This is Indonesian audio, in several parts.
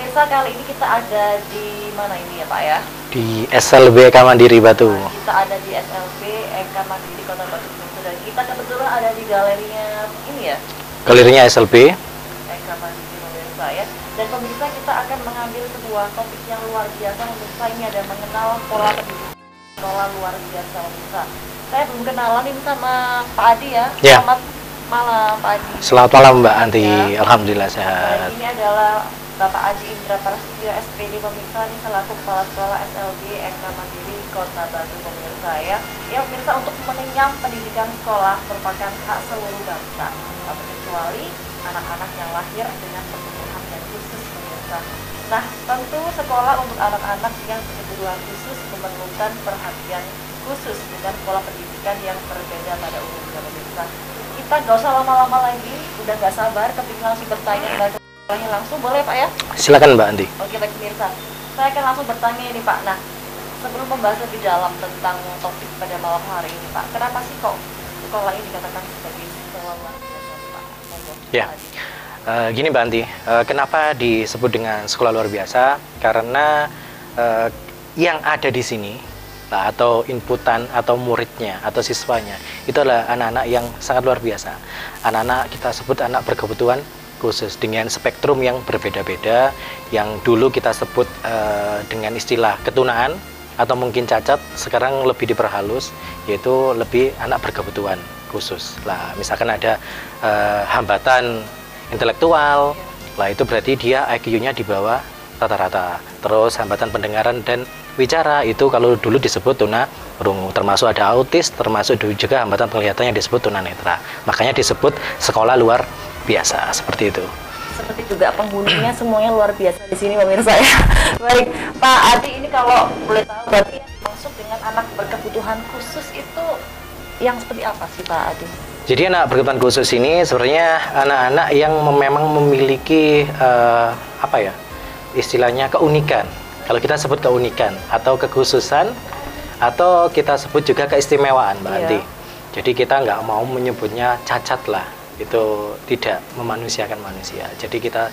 pemirsa, kali ini kita ada di mana ini ya Pak ya? Di SLB Eka Mandiri Batu. Nah, kita ada di SLB Eka Mandiri Kota Batu. Dan kita kebetulan ada di galerinya ini ya? Galerinya SLB Eka Mandiri pemirsa ya. Dan pemirsa, kita akan mengambil sebuah topik yang luar biasa pemirsa. Ini ada mengenal pola pendidikan sekolah luar biasa pemirsa. Saya belum kenalan ini sama Pak Adi ya. Ya. Selamat malam Pak Adi. Selamat malam Mbak Anti, Ya. Alhamdulillah sehat. Ini adalah Bapak Aji Indra Prasetyo SPD pemirsa, ini selaku Kepala Sekolah SLB Eka Mandiri Kota Batu pemirsa ya. Ya pemirsa, untuk mengenyam pendidikan sekolah merupakan hak seluruh bangsa, tak terkecuali anak-anak yang lahir dengan kebutuhan yang khusus pemirsa. Nah, tentu sekolah untuk anak-anak yang berkebutuhan khusus memerlukan perhatian khusus dengan pola pendidikan yang berbeda pada umumnya pemirsa. Kita gak usah lama-lama lagi, udah gak sabar kepingin langsung bertanya dengan sekolahnya langsung, boleh Pak ya? Silakan Mbak Anti. Oke baik pemirsa, saya akan langsung bertanya ini Pak. Nah, sebelum membahas lebih dalam tentang topik pada malam hari ini Pak, kenapa sih kok sekolah ini dikatakan sebagai sekolah luar biasa Pak? Ya. Gini Mbak Anti, kenapa disebut dengan sekolah luar biasa? Karena yang ada di sini atau inputan atau muridnya atau siswanya itu adalah anak-anak yang sangat luar biasa. Anak-anak kita sebut anak berkebutuhan khusus dengan spektrum yang berbeda-beda, yang dulu kita sebut dengan istilah ketunaan atau mungkin cacat, sekarang lebih diperhalus, yaitu lebih anak berkebutuhan khusus. Lah, misalkan ada hambatan intelektual, lah itu berarti dia IQ-nya di bawah rata-rata. Terus hambatan pendengaran dan bicara itu kalau dulu disebut tunarungu, termasuk ada autis, termasuk juga hambatan penglihatan yang disebut tunanetra. Makanya disebut sekolah luar biasa seperti itu. Seperti juga penghuninya semuanya luar biasa di sini pemirsa ya. Baik, Pak Adi, ini kalau boleh tahu berarti yang dimaksud dengan anak berkebutuhan khusus itu yang seperti apa sih Pak Adi? Jadi anak berkebutuhan khusus ini sebenarnya anak-anak yang memang memiliki istilahnya keunikan. Kalau kita sebut keunikan atau kekhususan atau kita sebut juga keistimewaan Mbak Anti. Jadi kita nggak mau menyebutnya cacat lah, itu tidak memanusiakan manusia. Jadi kita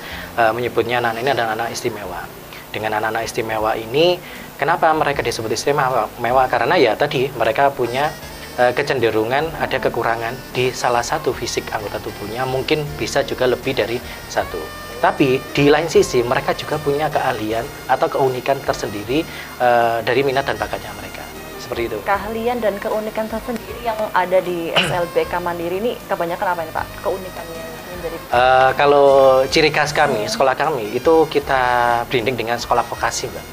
menyebutnya anak ini adalah anak istimewa. Dengan anak-anak istimewa ini, kenapa mereka disebut istimewa? Karena ya tadi mereka punya kecenderungan ada kekurangan di salah satu fisik anggota tubuhnya, mungkin bisa juga lebih dari satu. Tapi di lain sisi mereka juga punya keahlian atau keunikan tersendiri dari minat dan bakatnya mereka. Seperti itu. Keahlian dan keunikan tersendiri yang ada di SLB Eka Mandiri ini kebanyakan apa ini Pak? Keunikannya dari kalau ciri khas kami, sekolah kami itu kita branding dengan sekolah vokasi, Mbak.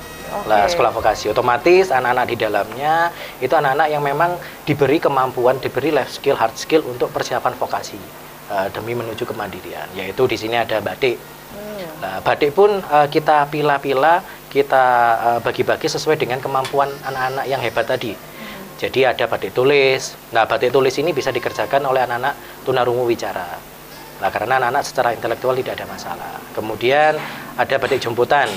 Lah, sekolah vokasi otomatis anak-anak di dalamnya itu anak-anak yang memang diberi kemampuan, diberi life skill, hard skill untuk persiapan vokasi demi menuju kemandirian. Yaitu di sini ada badik. Nah, badik pun kita pilah-pilah, kita bagi-bagi sesuai dengan kemampuan anak-anak yang hebat tadi. Jadi ada batik tulis. Nah, batik tulis ini bisa dikerjakan oleh anak-anak tunarungu wicara. Nah, karena anak-anak secara intelektual tidak ada masalah. Kemudian ada batik jemputan.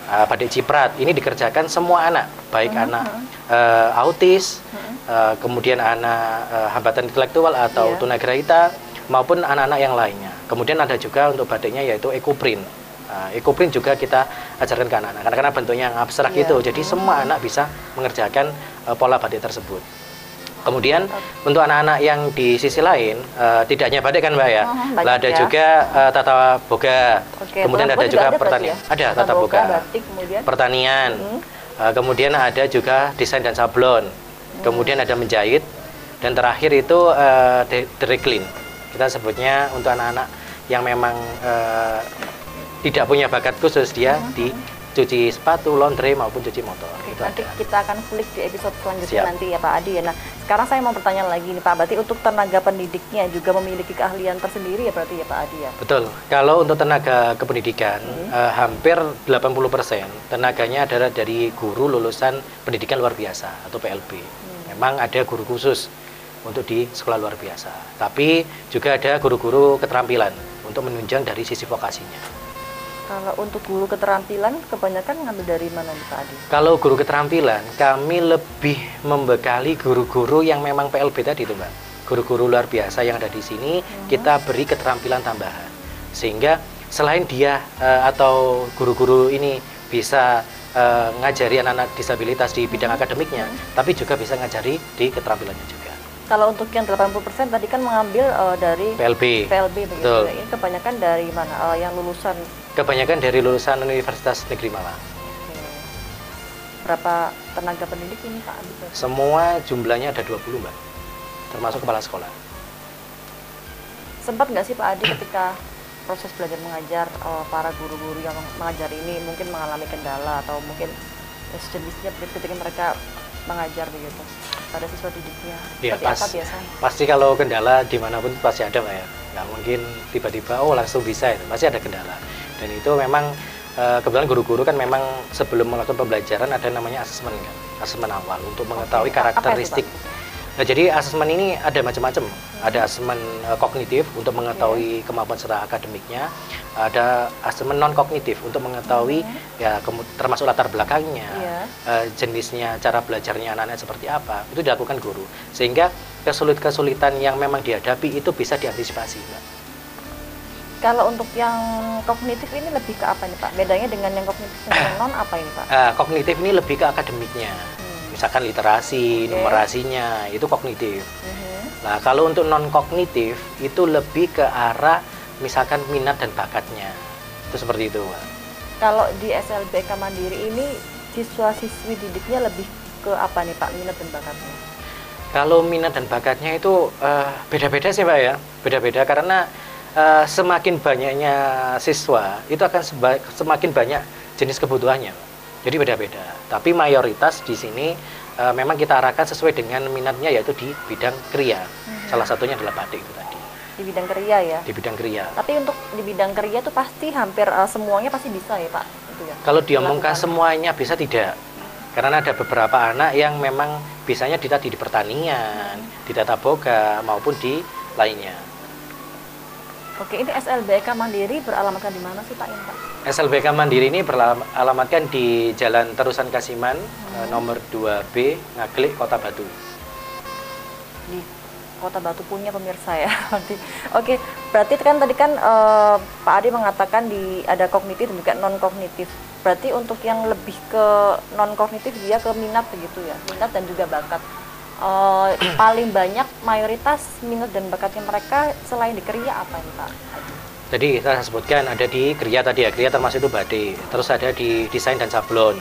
Batik ciprat ini dikerjakan semua anak, baik anak autis, kemudian anak hambatan intelektual atau tunagrahita, maupun anak-anak yang lainnya. Kemudian ada juga untuk batiknya yaitu ekoprint. Ekoprint juga kita ajarkan ke anak-anak karena bentuknya yang abstrak itu, jadi semua anak bisa mengerjakan pola batik tersebut. Kemudian untuk anak-anak yang di sisi lain tidak hanya batik kan Mbak ya, ada juga tata boga, kemudian ada juga pertanian, ada tata boga, batik, pertanian, kemudian ada juga desain dan sablon, kemudian ada menjahit, dan terakhir itu dry clean. Kita sebutnya untuk anak-anak yang memang tidak punya bakat khusus, dia dicuci sepatu, laundry maupun cuci motor. Nanti kita akan kulik di episode selanjutnya nanti ya Pak Adi ya. Nah, sekarang saya mau bertanya lagi nih Pak, berarti untuk tenaga pendidiknya juga memiliki keahlian tersendiri ya berarti ya Pak Adi ya? Betul, kalau untuk tenaga kependidikan hampir 80% tenaganya adalah dari guru lulusan pendidikan luar biasa atau PLB. Memang ada guru khusus untuk di sekolah luar biasa, tapi juga ada guru-guru keterampilan untuk menunjang dari sisi vokasinya. Kalau untuk guru keterampilan kebanyakan ngambil dari mana nih Pak Adi? Kalau guru keterampilan kami lebih membekali guru-guru yang memang PLB tadi itu Mbak. Guru-guru luar biasa yang ada di sini kita beri keterampilan tambahan. Sehingga selain dia atau guru-guru ini bisa ngajari anak-anak disabilitas di bidang akademiknya, tapi juga bisa ngajari di keterampilannya juga. Kalau untuk yang 80% tadi kan mengambil dari PLB. begitu. Betul. Ini kebanyakan dari mana? Yang lulusan? Kebanyakan dari lulusan Universitas Negeri Malang. Oke. Berapa tenaga pendidik ini Pak Adi? Semua jumlahnya ada 20 Mbak, termasuk kepala sekolah. Sempat nggak sih Pak Adi ketika proses belajar mengajar para guru-guru yang mengajar ini mungkin mengalami kendala atau mungkin sejenisnya ketika mereka mengajar begitu pada siswa didiknya? Ya, Seperti apa biasanya? pasti kalau kendala dimanapun pasti ada Mbak ya. Nggak mungkin tiba-tiba langsung bisa itu, pasti ada kendala. Dan itu memang kebetulan guru-guru kan memang sebelum melakukan pembelajaran ada namanya asesmen kan, asesmen awal untuk mengetahui karakteristik. Nah, jadi asesmen ini ada macam-macam. Ada asesmen kognitif untuk mengetahui kemampuan serta akademiknya. Ada asesmen non kognitif untuk mengetahui ya termasuk latar belakangnya, jenisnya, cara belajarnya anak-anak seperti apa. Itu dilakukan guru. Sehingga kesulitan yang memang dihadapi itu bisa diantisipasi, Mbak. Kalau untuk yang kognitif ini lebih ke apa nih Pak? Bedanya dengan yang kognitif dan non apa ini Pak? Kognitif ini lebih ke akademiknya. Misalkan literasi, numerasinya, itu kognitif. Nah, kalau untuk non-kognitif, itu lebih ke arah misalkan minat dan bakatnya. Itu seperti itu, Pak. Kalau di SLBK Mandiri ini, siswa-siswi didiknya lebih ke apa nih Pak, minat dan bakatnya? Kalau minat dan bakatnya itu beda-beda sih, Pak ya. Beda-beda karena semakin banyaknya siswa, itu akan semakin banyak jenis kebutuhannya, Pak. Jadi beda-beda, tapi mayoritas di sini memang kita arahkan sesuai dengan minatnya, yaitu di bidang kriya. Salah satunya adalah batik itu tadi. Di bidang kriya ya? Di bidang kriya. Tapi untuk di bidang kriya itu pasti hampir semuanya pasti bisa ya Pak? Itu ya? Kalau diomongkan semuanya bisa tidak. Karena ada beberapa anak yang memang bisanya di pertanian, di tata boga, maupun di lainnya. Oke, ini SLBK Mandiri beralamatkan di mana sih Pak ini Pak? SLBK Mandiri ini beralamatkan di Jalan Terusan Kasiman, nomor 2B, Ngaglik, Kota Batu. Di Kota Batu punya pemirsa ya. Oke, berarti kan tadi kan Pak Adi mengatakan ada kognitif dan juga non kognitif. Berarti untuk yang lebih ke non kognitif dia ke minat begitu ya, minat dan juga bakat. Paling banyak mayoritas minat dan bakatnya mereka selain di kriya apa nih Pak? Jadi saya sebutkan ada di kriya tadi ya, kriya termasuk itu batik, terus ada di desain dan sablon.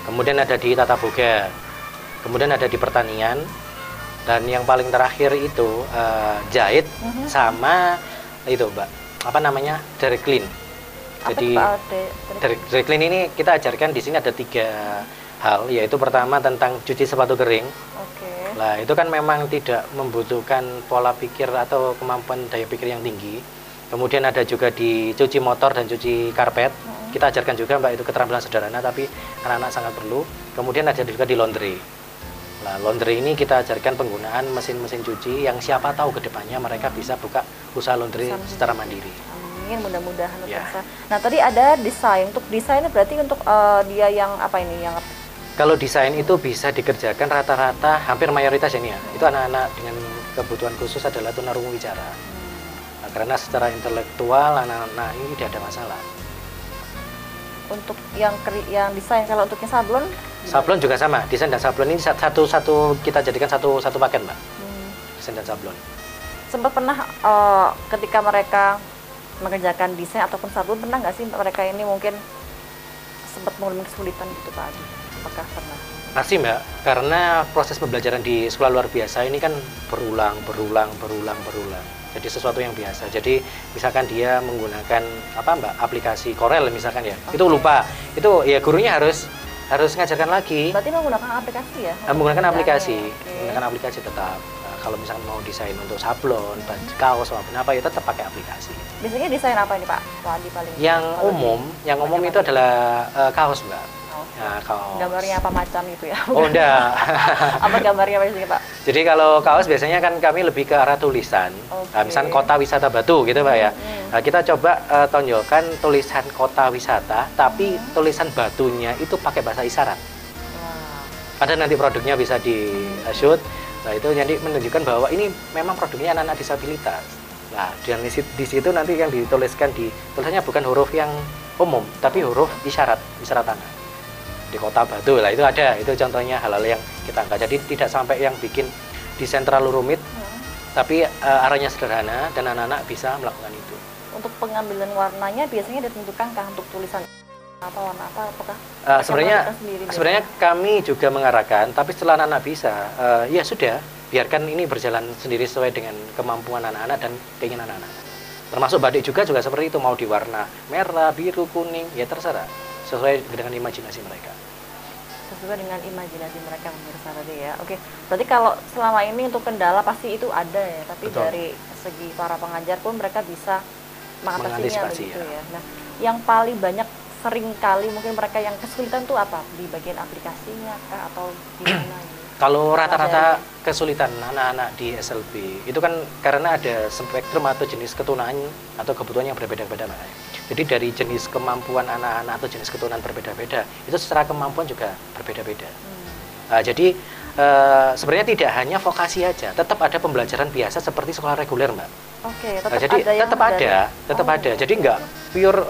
Kemudian ada di tata boga, kemudian ada di pertanian, dan yang paling terakhir itu jahit sama itu Mbak, apa namanya, dry clean. Jadi dry clean ini kita ajarkan di sini ada 3 hal, yaitu pertama tentang cuci sepatu kering. Nah, itu kan memang tidak membutuhkan pola pikir atau kemampuan daya pikir yang tinggi. Kemudian ada juga di cuci motor dan cuci karpet. Kita ajarkan juga Mbak, itu keterampilan sederhana tapi anak-anak sangat perlu. Kemudian ada juga di laundry. Nah, laundry ini kita ajarkan penggunaan mesin-mesin cuci yang siapa tahu ke depannya mereka bisa buka usaha laundry secara mandiri. Amin, mudah-mudahan pemirsa. Nah, tadi ada desain. Untuk desain berarti untuk dia yang apa ini, yang kalau desain itu bisa dikerjakan rata-rata hampir mayoritas ini ya. Itu anak-anak dengan kebutuhan khusus adalah tunarungu wicara. Nah, karena secara intelektual anak-anak ini tidak ada masalah. Untuk yang desain, kalau untuk yang sablon? Sablon juga sama. Desain dan sablon ini satu kita jadikan satu paket, Mbak. Desain dan sablon. Sempat pernah ketika mereka mengerjakan desain ataupun sablon, pernah nggak sih mereka ini mungkin sempat mengalami kesulitan gitu Pak Adi? Apakah pernah? Pasti Mbak, karena proses pembelajaran di sekolah luar biasa ini kan berulang. Jadi sesuatu yang biasa. Jadi misalkan dia menggunakan aplikasi Corel misalkan ya, itu lupa. Itu ya gurunya harus ngajarkan lagi. Berarti menggunakan aplikasi ya? Menggunakan aplikasi, menggunakan aplikasi tetap. Kalau misalkan mau desain untuk sablon, baju kaos maupun apa, ya tetap pakai aplikasi. Biasanya desain apa ini Pak? Wadi paling. Yang umum itu adalah kaos Mbak. Nah, gambarnya apa macam gitu ya? Oh enggak. Apa gambarnya biasanya Pak? Jadi kalau kaos biasanya kan kami lebih ke arah tulisan. Nah, misalkan Kota Wisata Batu gitu Pak ya. Nah, kita coba tonjolkan tulisan Kota Wisata, tapi tulisan batunya itu pakai bahasa isyarat. Ada nanti produknya bisa di shoot. Nah, itu jadi menunjukkan bahwa ini memang produknya anak-anak disabilitas. Nah, dan di situ nanti yang dituliskan di tulisannya bukan huruf yang umum, tapi huruf isyarat tanah. Di Kota Batu lah itu ada, itu contohnya hal-hal yang kita angkat. Jadi tidak sampai yang bikin desain terlalu rumit, tapi arahnya sederhana dan anak-anak bisa melakukan itu. Untuk pengambilan warnanya biasanya ditentukankah untuk tulisan apa warna apa, apakah sebenarnya kami juga mengarahkan, tapi setelah anak-anak bisa, ya sudah, biarkan ini berjalan sendiri sesuai dengan kemampuan anak-anak dan keinginan anak-anak. Termasuk batik juga seperti itu, mau di warna merah, biru, kuning, ya terserah, sesuai dengan imajinasi mereka. Sesuai dengan imajinasi mereka pemirsa tadi ya. Oke, berarti kalau selama ini untuk kendala pasti itu ada ya, tapi Betul. dari segi para pengajar pun mereka bisa mengatasinya begitu ya. Nah, yang paling banyak sering kali mungkin mereka yang kesulitan tuh apa? Di bagian aplikasinya kah atau gimana? Kalau rata-rata kesulitan anak-anak di SLB itu kan karena ada spektrum atau jenis keturunan atau kebutuhan yang berbeda-beda, Mbak. Jadi dari jenis kemampuan anak-anak atau jenis keturunan berbeda-beda, itu secara kemampuan juga berbeda-beda. Jadi sebenarnya tidak hanya vokasi aja, tetap ada pembelajaran biasa seperti sekolah reguler, Mbak. Oke, Jadi tetap ada. Jadi nggak pure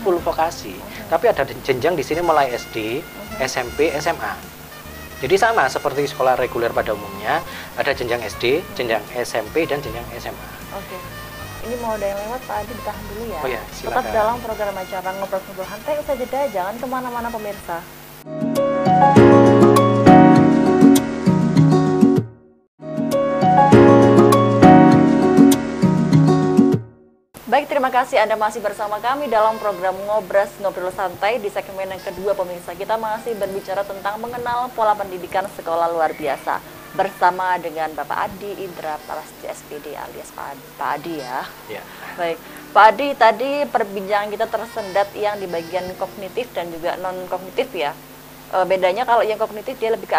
full vokasi, tapi ada jenjang di sini mulai SD, SMP, SMA. Jadi sama seperti sekolah reguler pada umumnya, ada jenjang SD, jenjang SMP, dan jenjang SMA. Oke. Ini mau ada yang lewat, Pak Adi ditahan dulu ya. Oh ya, silakan. Tetap dalam program acara Ngobrol-Ngobrol Santai, usai jeda, jangan kemana-mana pemirsa. Baik, terima kasih Anda masih bersama kami dalam program Ngobrol Santai di segmen yang kedua pemirsa. Kita masih berbicara tentang mengenal pola pendidikan sekolah luar biasa bersama dengan Bapak Adi Indra Prasetyo SPD alias Pak Adi ya. Ya. Baik, Pak Adi, tadi perbincangan kita tersendat yang di bagian kognitif dan juga non-kognitif ya. Bedanya kalau yang kognitif dia lebih ke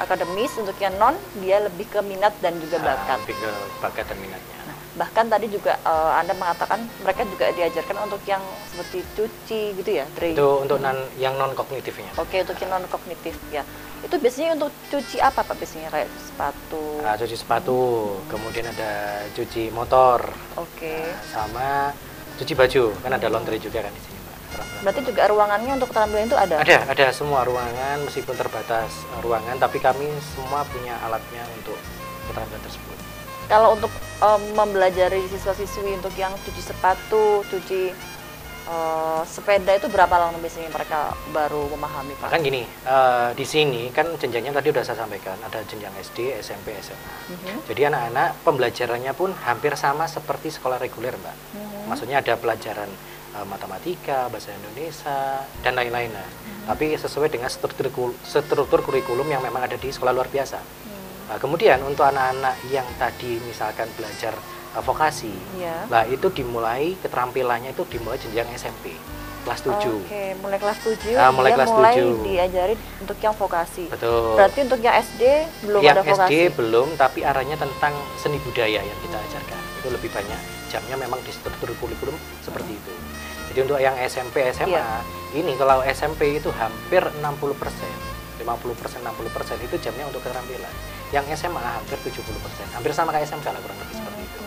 akademis, untuk yang non dia lebih ke minat dan juga bakat. Lebih ke bakat dan minatnya. Bahkan tadi juga Anda mengatakan mereka juga diajarkan untuk yang seperti cuci gitu ya, Dre? Itu untuk yang non kognitifnya. Oke, untuk yang non kognitif ya. Itu biasanya untuk cuci apa Pak biasanya, kayak sepatu? Cuci sepatu, kemudian ada cuci motor. Oke. Sama cuci baju, kan ada laundry juga kan di sini, Mbak. Berarti juga ruangannya untuk keterampilan itu ada? Ada semua ruangan, meskipun terbatas ruangan, tapi kami semua punya alatnya untuk keterampilan tersebut. Kalau untuk mempelajari siswa-siswi untuk yang cuci sepatu, cuci sepeda itu berapa lama biasanya mereka baru memahami, Pak? Kan gini, di sini kan jenjangnya tadi udah saya sampaikan, ada jenjang SD, SMP, SMA. Jadi anak-anak pembelajarannya pun hampir sama seperti sekolah reguler, Mbak. Maksudnya ada pelajaran matematika, bahasa Indonesia, dan lain-lainnya. Tapi sesuai dengan struktur kurikulum yang memang ada di sekolah luar biasa. Nah, kemudian untuk anak-anak yang tadi misalkan belajar vokasi, nah itu dimulai keterampilannya itu dimulai jenjang SMP kelas 7. Oke, mulai kelas 7 mulai kelas 7 diajari untuk yang vokasi. Betul. Berarti untuk yang SD belum yang ada vokasi? SD belum, tapi arahnya tentang seni budaya yang kita ajarkan. Itu lebih banyak jamnya memang di struktur kurikulum seperti itu. Jadi untuk yang SMP, SMA, ini kalau SMP itu hampir 60%. 50%-60% itu jamnya untuk keterampilan. Yang SMA hampir 70%, hampir sama kayak SMK lah, kurang lebih seperti itu.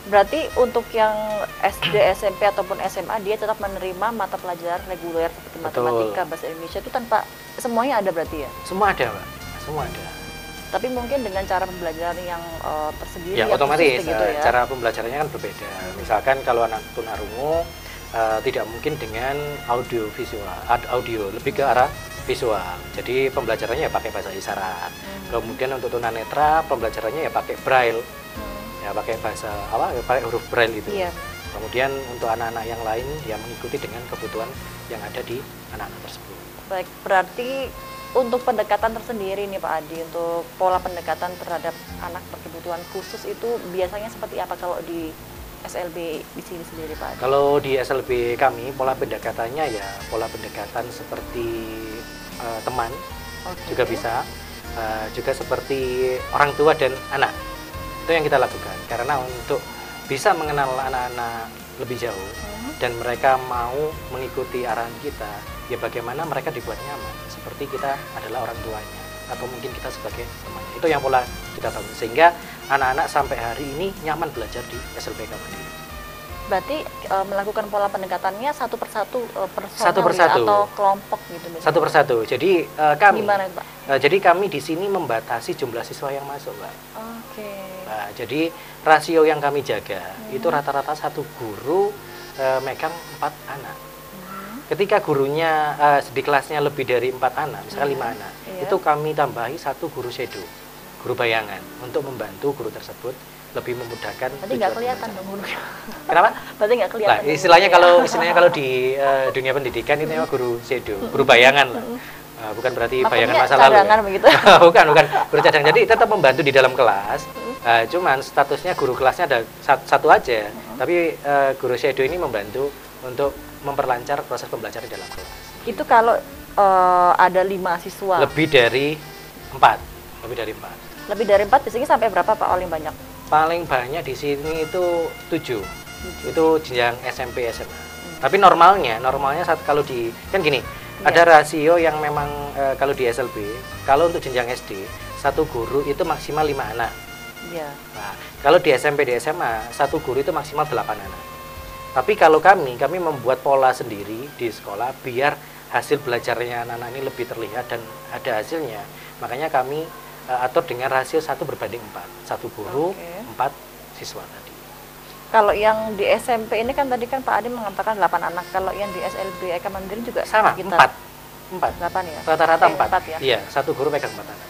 Berarti untuk yang SD, SMP ataupun SMA dia tetap menerima mata pelajaran reguler seperti matematika, bahasa Indonesia itu tanpa semuanya ada berarti ya? Semua ada, Mbak. Semua ada. Tapi mungkin dengan cara pembelajaran yang tersendiri ya otomatis gitu ya? Cara pembelajarannya kan berbeda. Misalkan kalau anak tunarungu tidak mungkin dengan audio lebih ke arah visual. Jadi pembelajarannya ya pakai bahasa isyarat. Kemudian untuk tunanetra pembelajarannya ya pakai braille. Ya pakai bahasa pakai huruf braille itu. Kemudian untuk anak-anak yang lain yang mengikuti dengan kebutuhan yang ada di anak-anak tersebut. Baik, berarti untuk pendekatan tersendiri nih Pak Adi, untuk pola pendekatan terhadap anak berkebutuhan khusus itu biasanya seperti apa kalau di SLB di sini sendiri, Pak Adi? Kalau di SLB kami pola pendekatannya ya pola pendekatan seperti teman juga bisa, juga seperti orang tua dan anak. Itu yang kita lakukan karena untuk bisa mengenal anak-anak lebih jauh dan mereka mau mengikuti arahan kita, ya bagaimana mereka dibuat nyaman seperti kita adalah orang tuanya atau mungkin kita sebagai temannya. Itu yang pola kita tahu, sehingga anak-anak sampai hari ini nyaman belajar di SLBK Mandiri. Berarti melakukan pola pendekatannya satu persatu personal Satu persatu. Ya, atau kelompok gitu misalnya. Satu persatu. Jadi kami Gimana, Pak? jadi kami di sini membatasi jumlah siswa yang masuk, Mbak. Oke. Nah, jadi rasio yang kami jaga itu rata-rata satu guru megang 4 anak. Ketika gurunya di kelasnya lebih dari 4 anak, misalnya 5 anak, itu kami tambahi satu guru shadow, guru bayangan untuk membantu guru tersebut lebih memudahkan. Berarti nggak kelihatan dong gurunya. Kenapa? Berarti nggak kelihatan. Nah, istilahnya kalau di dunia pendidikan itu memang guru shadow, guru bayangan lah. Bukan berarti Maksudnya bayangan masa lalu. cadangan begitu. bukan guru cadangan. Jadi tetap membantu di dalam kelas. Cuman statusnya guru kelasnya ada satu aja. Tapi guru shadow ini membantu untuk memperlancar proses pembelajaran di dalam kelas. Itu kalau ada 5 siswa. Lebih dari 4. Lebih dari 4. Lebih dari 4 biasanya sampai berapa Pak paling banyak? Paling banyak di sini itu 7. Itu jenjang SMP SMA. Tapi normalnya saat kalau di kan gini, ada rasio yang memang kalau di SLB, kalau untuk jenjang SD, satu guru itu maksimal 5 anak. Iya. Nah, kalau di SMP di SMA, satu guru itu maksimal 8 anak. Tapi kalau kami membuat pola sendiri di sekolah biar hasil belajarnya anak-anak ini lebih terlihat dan ada hasilnya. Makanya kami atur dengan rasio 1 berbanding 4. Satu guru, 4 siswa tadi. Kalau yang di SMP ini kan tadi kan Pak Adi mengatakan 8 anak. Kalau yang di SLB Eka Mandiri juga sama, sekitar 4. 8 ya? Rata-rata 4 ya? Iya, satu guru pegang 4 anak.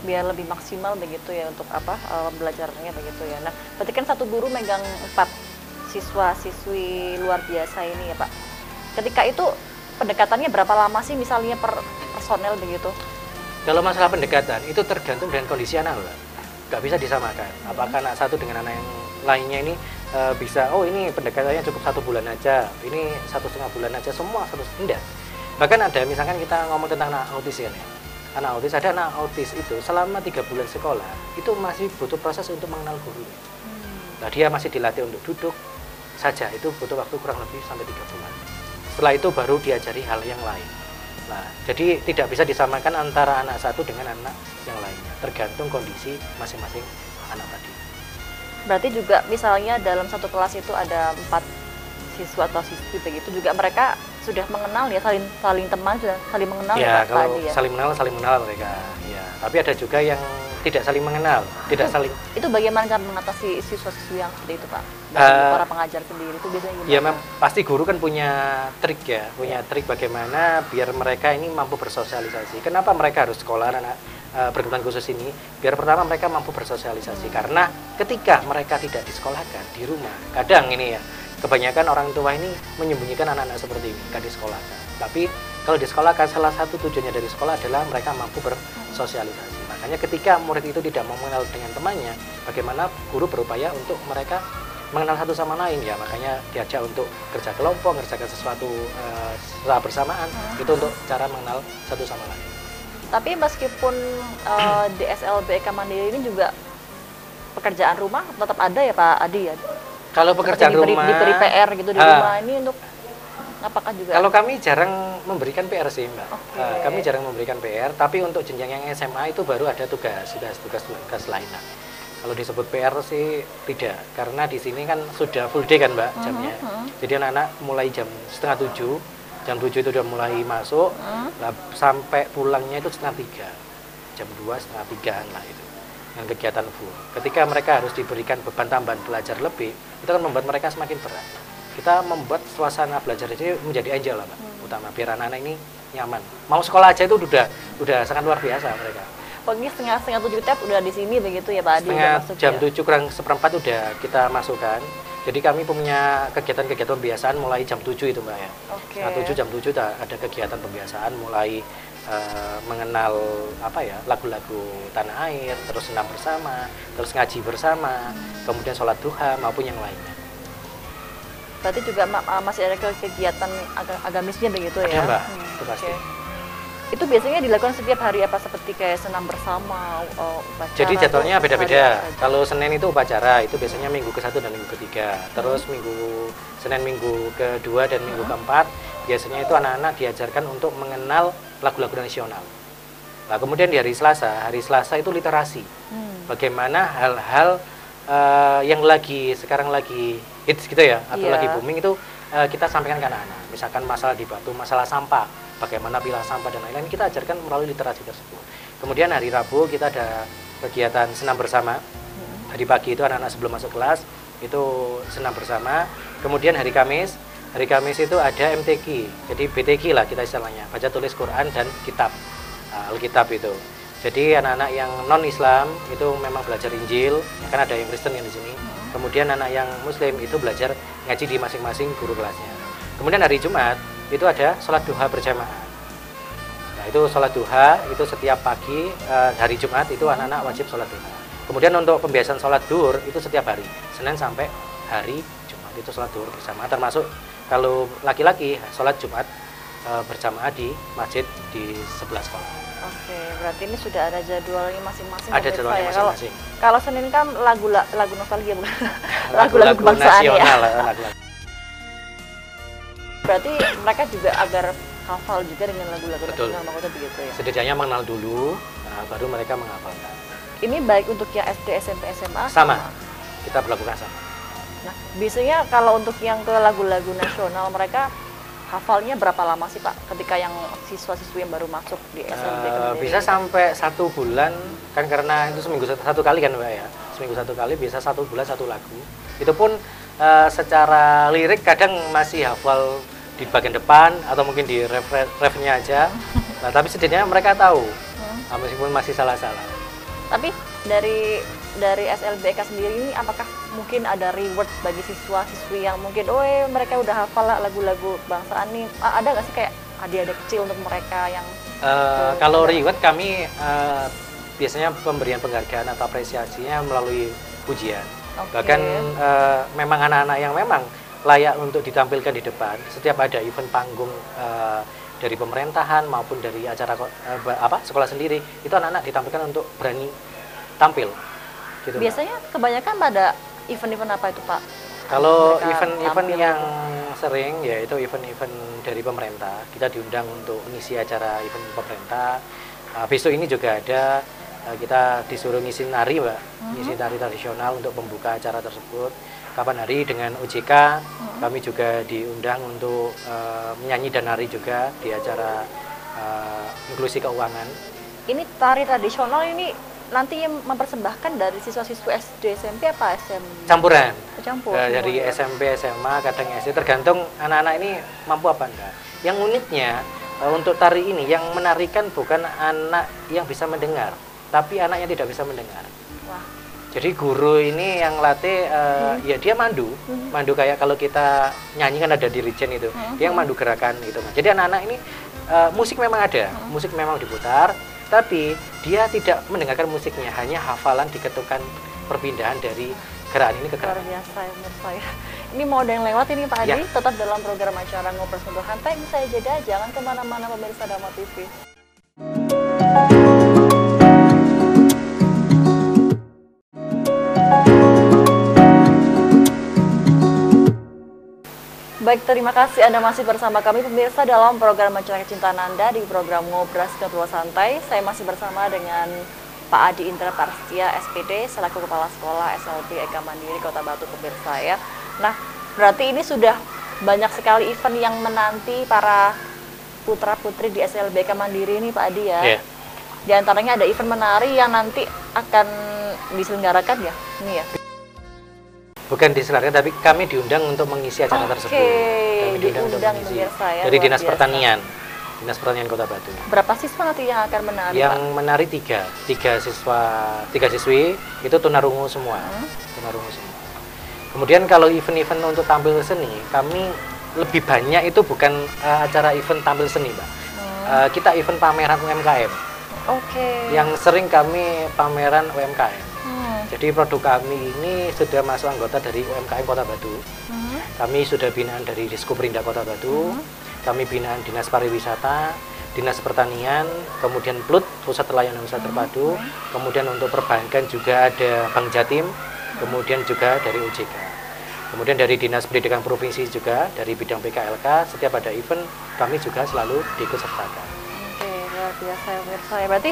Biar lebih maksimal begitu ya untuk belajarnya begitu ya. Nah, berarti kan satu guru megang 4 siswa-siswi luar biasa ini ya Pak. Ketika itu pendekatannya berapa lama sih misalnya per personel begitu? Kalau masalah pendekatan itu tergantung dengan kondisi anak, Mbak. Nggak bisa disamakan. Apakah anak satu dengan anak yang lainnya ini bisa, oh ini pendekatannya cukup 1 bulan aja, ini 1,5 bulan aja, semua satu enggak. Bahkan ada misalkan kita ngomong tentang anak autis ya, anak autis, ada anak autis itu selama 3 bulan sekolah itu masih butuh proses untuk mengenal guru. Nah, dia masih dilatih untuk duduk saja, itu butuh waktu kurang lebih sampai 3 bulan. Setelah itu baru diajari hal yang lain. Nah, jadi tidak bisa disamakan antara anak satu dengan anak yang lainnya, tergantung kondisi masing-masing anak tadi. Berarti juga misalnya dalam satu kelas itu ada 4 siswa atau siswi begitu juga mereka sudah mengenal ya, saling teman, sudah saling mengenal ya, Pak kalau Adi ya. saling mengenal mereka. Ya, tapi ada juga yang tidak saling mengenal, tidak saling. Itu bagaimana cara mengatasi siswa-siswi yang seperti itu, Pak? Dari para pengajar sendiri itu biasanya gimana? Ya, pasti guru kan punya trik ya, punya trik bagaimana biar mereka ini mampu bersosialisasi. Kenapa mereka harus sekolah anak berkebutuhan khusus ini? Biar pertama mereka mampu bersosialisasi. Karena ketika mereka tidak disekolahkan di rumah, kadang ini ya, kebanyakan orang tua ini menyembunyikan anak-anak seperti ini, nggak disekolahkan. Tapi kalau disekolahkan, salah satu tujuannya dari sekolah adalah mereka mampu bersosialisasi. Makanya ketika murid itu tidak mau mengenal dengan temannya, bagaimana guru berupaya untuk mereka mengenal satu sama lain ya. Makanya diajak untuk kerja kelompok, ngerjakan sesuatu secara bersamaan, itu untuk cara mengenal satu sama lain. Tapi meskipun di SLB Eka Mandiri ini juga pekerjaan rumah tetap ada ya Pak Adi ya? Kalau pekerjaan rumah diberi PR gitu di rumah ini untuk apakah juga? Kalau kami jarang memberikan PR sih, Mbak. Okay. Kami jarang memberikan PR, tapi untuk jenjang yang SMA itu baru ada tugas lainnya. Kalau disebut PR sih tidak, karena di sini kan sudah full day kan, Mbak, jamnya. Jadi anak-anak mulai jam 6:30, jam 7 itu udah mulai masuk, sampai pulangnya itu 2:30, jam 2, 2:30 lah itu. Dengan kegiatan full. Ketika mereka harus diberikan beban tambahan belajar lebih, itu kan membuat mereka semakin berat. Kita membuat suasana belajar ini menjadi angel lah, Pak, utama biar anak-anak ini nyaman. Mau sekolah aja itu udah sangat luar biasa mereka. Pagi setengah 7 tiap udah di sini begitu ya Pak Adi? Jam 7 kurang seperempat udah kita masukkan. Jadi kami punya kegiatan-kegiatan pembiasaan mulai jam 7 itu, Mbak ya. Okay. Setengah 7, jam 7 ada kegiatan pembiasaan mulai mengenal lagu-lagu tanah air, terus senam bersama, terus ngaji bersama, kemudian sholat duha maupun yang lainnya. Berarti juga masih ada kegiatan agamisnya begitu ya? Ada, Mbak, itu pasti. Okay. Itu biasanya dilakukan setiap hari apa seperti kayak senam bersama, upacara? Jadi jadwalnya beda-beda. Kalau Senin itu upacara, itu biasanya minggu ke-1 dan minggu ke-3. Terus Senin minggu ke-2 dan minggu ke-4, biasanya itu anak-anak diajarkan untuk mengenal lagu-lagu nasional. Nah, kemudian di hari Selasa itu literasi. bagaimana hal-hal yang sekarang lagi hits gitu ya, atau lagi booming itu kita sampaikan ke anak-anak. Misalkan masalah di Batu, masalah sampah, bagaimana pilah sampah dan lain-lain, kita ajarkan melalui literasi tersebut. Kemudian hari Rabu kita ada kegiatan senam bersama. Hari pagi itu anak-anak sebelum masuk kelas itu senam bersama. Kemudian hari Kamis itu ada MTQ, jadi BTQ lah kita istilahnya, baca tulis Quran dan kitab, Alkitab itu. Jadi anak-anak yang non-Islam itu memang belajar Injil, kan ada yang Kristen yang di sini. Kemudian anak yang Muslim itu belajar ngaji di masing-masing guru kelasnya. Kemudian hari Jumat itu ada sholat duha berjamaah. Nah itu sholat duha itu setiap pagi hari Jumat itu anak-anak wajib sholat duha. Kemudian untuk pembiasaan sholat duhur itu setiap hari, Senin sampai hari Jumat itu sholat duhur berjamaah. Termasuk kalau laki-laki sholat Jumat berjamaah di masjid di sebelah sekolah. Oke, berarti ini sudah ada jadwalnya masing-masing. Ada jadwalnya masing-masing. Kalau Senin kan lagu nostalgia bukan? Lagu-lagu kebangsaan ya. Berarti mereka juga agar hafal juga dengan lagu-lagu nasional, maksudnya begitu ya. Setidaknya mengenal dulu, baru mereka menghafalkan. Ini baik untuk yang SD, SMP, SMA? Sama. Kita berlakukan sama. Nah, biasanya kalau untuk yang ke lagu-lagu nasional mereka hafalnya berapa lama sih Pak ketika yang siswa-siswi yang baru masuk di SMP? Bisa sampai 1 bulan, kan karena itu seminggu satu kali kan Mbak ya, seminggu 1 kali, bisa 1 bulan 1 lagu. Itu pun secara lirik kadang masih hafal di bagian depan atau mungkin di refnya aja. Nah, tapi setidaknya mereka tahu, meskipun masih salah-salah. Tapi dari SLBK sendiri ini apakah mungkin ada reward bagi siswa-siswi yang mungkin mereka udah hafal lagu-lagu bangsaan nih, ada nggak sih kayak hadiah kecil untuk mereka yang kalau reward kami biasanya pemberian penghargaan atau apresiasinya melalui pujian. Bahkan memang anak-anak yang memang layak untuk ditampilkan di depan setiap ada event panggung dari pemerintahan maupun dari acara sekolah sendiri, itu anak-anak ditampilkan untuk berani tampil. Gitu, biasanya kebanyakan pada event-event apa itu Pak? Kalau event-event yang sering ya itu event-event dari pemerintah, kita diundang untuk mengisi acara event pemerintah. Besok ini juga ada, kita disuruh ngisi nari Mbak, ngisi tari tradisional untuk membuka acara tersebut. Kapan hari dengan OJK, kami juga diundang untuk menyanyi dan nari juga di acara inklusi keuangan. Ini tari tradisional ini nanti yang mempersembahkan dari siswa-siswa SD, SMP apa SMP? Campuran. Campur. Dari SMP, SMA, kadang SD, tergantung anak-anak ini mampu apa enggak. Yang uniknya untuk tari ini yang menarikan bukan anak yang bisa mendengar, tapi anak yang tidak bisa mendengar. Wah. Jadi guru ini yang latih, ya dia mandu kayak kalau kita nyanyi kan ada dirijen itu, dia yang mandu gerakan gitu. Jadi anak-anak ini musik memang ada, musik memang diputar, tapi dia tidak mendengarkan musiknya, hanya hafalan diketukan perpindahan dari gerakan ini ke gerakan. Luar biasa ya menurut saya. Ini mau ada yang lewat ini Pak Adi, tetap dalam program acara Ngobrol Sambil Santai. Saya jeda, jangan kemana-mana pemirsa Dharma TV. Baik, terima kasih Anda masih bersama kami pemirsa dalam program Acara Kecintaan Anda di program Ngobrol Sambil Santai. Saya masih bersama dengan Pak Adi Indra Parstia, SPD, selaku Kepala Sekolah SLB Eka Mandiri Kota Batu pemirsa ya. Nah, berarti ini sudah banyak sekali event yang menanti para putra-putri di SLB Eka Mandiri ini Pak Adi ya. Yeah. Di antaranya ada event menari yang nanti akan diselenggarakan ya, ini ya. Bukan diselenggarakan, tapi kami diundang untuk mengisi acara tersebut. Kami diundang untuk mengisi dari Dinas Pertanian, Dinas Pertanian Kota Batu. Berapa siswa nanti yang akan menari? Yang Pak? menari tiga siswi itu tunarungu semua, tunarungu semua. Kemudian kalau event-event untuk tampil seni, kami lebih banyak itu bukan acara event tampil seni, Mbak. Kita event pameran UMKM. Yang sering kami pameran UMKM. Jadi produk kami ini sudah masuk anggota dari UMKM Kota Batu. Kami sudah binaan dari Diskuperindah Kota Batu. Kami binaan Dinas Pariwisata, Dinas Pertanian, kemudian PLUT, Pusat Layanan Usaha Terpadu. Kemudian untuk perbankan juga ada Bank Jatim, kemudian juga dari OJK. Kemudian dari Dinas Pendidikan Provinsi juga, dari bidang PKLK, setiap ada event kami juga selalu diikut sertakan. Oke, luar biasa pemirsa. Berarti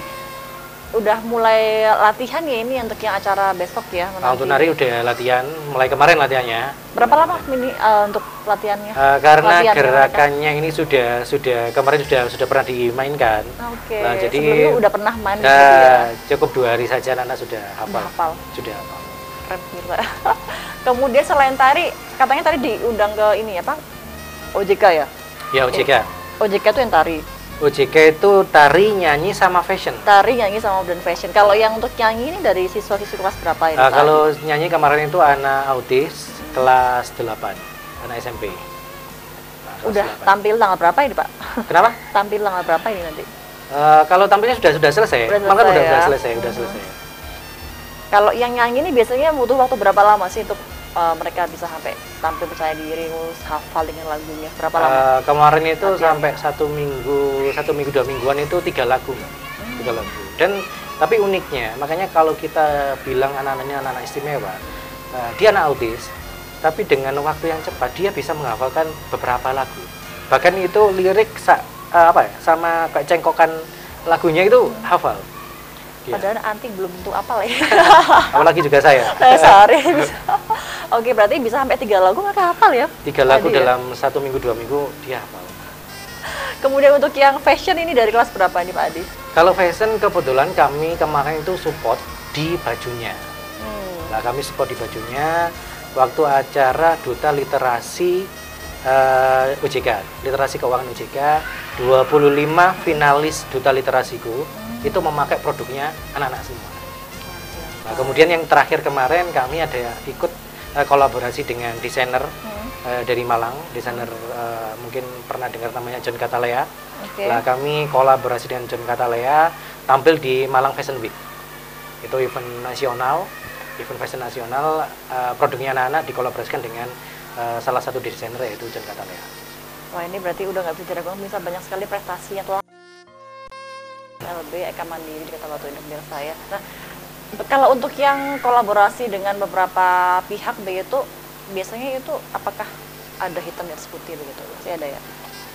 udah mulai latihan ya ini untuk yang acara besok ya? Untuk nari udah latihan, mulai kemarin latihannya. Berapa lama untuk latihannya? Karena gerakannya ini sudah kemarin sudah pernah dimainkan. Oke. Nah, jadi sebelumnya udah pernah main gitu ya? Cukup 2 hari saja anak sudah hafal. Sudah hafal. Keren gitu. Kemudian selain tari, katanya tadi diundang ke ini ya Pak? OJK ya? Ya OJK. OJK itu yang tari. OJK itu tari, nyanyi, sama fashion. Tari, nyanyi, sama modern fashion. Kalau yang untuk nyanyi ini dari siswa-siswa kelas berapa ini? Kalau nyanyi kemarin itu anak autis kelas 8, anak SMP. Udah 8. Tampil tanggal berapa ini Pak? Kenapa? Tampil tanggal berapa ini nanti? Kalau tampilnya sudah selesai. Makan udah selesai. Kalau yang nyanyi ini biasanya butuh waktu berapa lama sih untuk mereka bisa sampai tampil percaya diri, hafal dengan lagunya? Berapa lama? Kemarin itu sampai 1 minggu 2 mingguan itu 3 lagu, 3 lagu. Dan tapi uniknya, makanya kalau kita bilang anak-anaknya anak-anak istimewa, dia anak autis, tapi dengan waktu yang cepat dia bisa menghafalkan beberapa lagu. Bahkan itu lirik sama kayak cengkokan lagunya itu hafal. Padahal anti belum tentu apal ya. Apalagi juga saya. Sehari bisa. Oke, berarti bisa sampai 3 lagu mereka hafal ya? 3 lagu dalam 1 minggu 2 minggu dia hafal. Kemudian untuk yang fashion ini dari kelas berapa nih Pak Adi? Kalau fashion kebetulan kami kemarin itu support di bajunya. Nah, kami support di bajunya waktu acara Duta Literasi OJK, Literasi Keuangan OJK, 25 finalis Duta Literasiku itu memakai produknya anak-anak semua. Nah, kemudian yang terakhir kemarin kami ada ikut kolaborasi dengan desainer dari Malang, desainer mungkin pernah dengar namanya John Catalea. Nah, kami kolaborasi dengan John Catalea tampil di Malang Fashion Week. Itu event fashion nasional, produknya anak-anak dikolaborasikan dengan salah satu desainer yaitu John Catalea. Wah, ini berarti udah nggak bisa diragukan, bisa banyak sekali prestasinya tuh. LB Eka Mandiri di Kota Batu Indah saya. Nah, kalau untuk yang kolaborasi dengan beberapa pihak begitu, biasanya itu apakah ada hitam di atas putih begitu? Masih ada ya?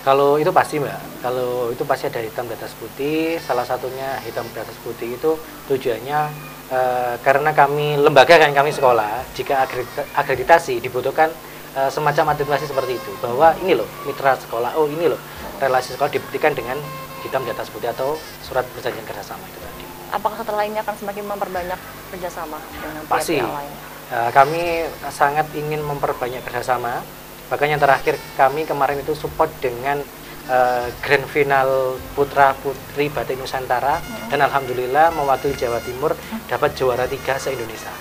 Kalau itu pasti Mbak, kalau itu pasti ada hitam di atas putih. Salah satunya hitam di atas putih itu tujuannya karena lembaga kami sekolah, jika akreditasi dibutuhkan semacam akreditasi seperti itu, bahwa ini loh mitra sekolah, oh ini loh relasi sekolah dibuktikan dengan hitam di atas putih atau surat perjanjian kerjasama itu tadi. Apakah setelah ini akan semakin memperbanyak kerjasama dengan pihak lain? Kami sangat ingin memperbanyak kerjasama. Bahkan yang terakhir kami kemarin itu support dengan grand final putra putri batik Nusantara dan alhamdulillah mewakili Jawa Timur dapat juara 3 se-Indonesia.